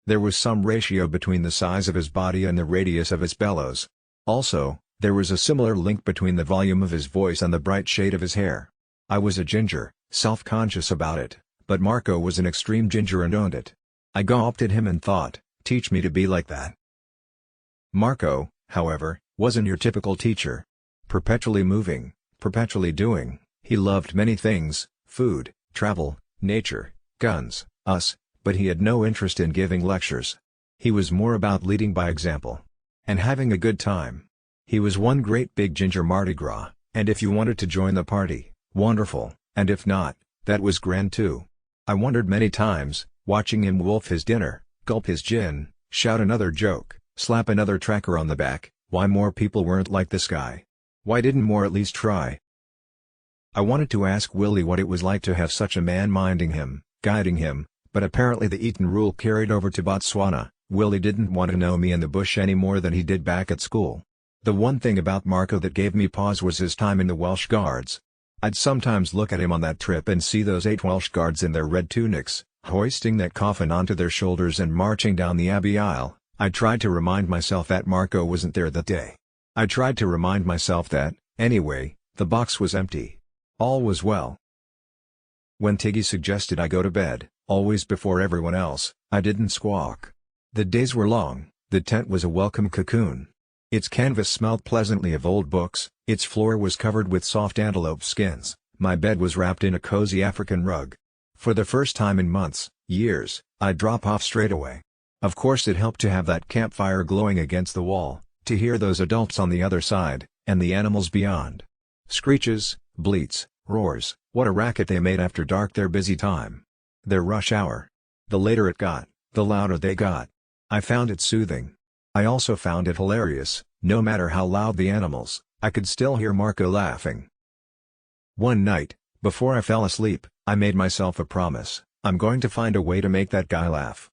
There was some ratio between the size of his body and the radius of his bellows. Also, there was a similar link between the volume of his voice and the bright shade of his hair. I was a ginger, self-conscious about it, but Marco was an extreme ginger and owned it. I gawped at him and thought, teach me to be like that. Marco, however, wasn't your typical teacher. Perpetually moving, perpetually doing, he loved many things: food, travel, nature, guns, us, but he had no interest in giving lectures. He was more about leading by example. And having a good time. He was one great big ginger Mardi Gras, and if you wanted to join the party, wonderful, and if not, that was grand too. I wondered many times, watching him wolf his dinner, gulp his gin, shout another joke, slap another tracker on the back, why more people weren't like this guy. Why didn't more at least try? I wanted to ask Willie what it was like to have such a man minding him, guiding him, but apparently the Eton rule carried over to Botswana. Willie didn't want to know me in the bush any more than he did back at school. The one thing about Marco that gave me pause was his time in the Welsh Guards. I'd sometimes look at him on that trip and see those 8 Welsh Guards in their red tunics, hoisting that coffin onto their shoulders and marching down the Abbey aisle. I tried to remind myself that Marco wasn't there that day. I tried to remind myself that, anyway, the box was empty. All was well. When Tiggy suggested I go to bed, always before everyone else, I didn't squawk. The days were long, the tent was a welcome cocoon. Its canvas smelled pleasantly of old books, its floor was covered with soft antelope skins, my bed was wrapped in a cozy African rug. For the first time in months, years, I'd drop off straight away. Of course it helped to have that campfire glowing against the wall, to hear those adults on the other side, and the animals beyond. Screeches, bleats, roars, what a racket they made after dark, their busy time. Their rush hour. The later it got, the louder they got. I found it soothing. I also found it hilarious. No matter how loud the animals, I could still hear Marco laughing. One night, before I fell asleep, I made myself a promise: I'm going to find a way to make that guy laugh.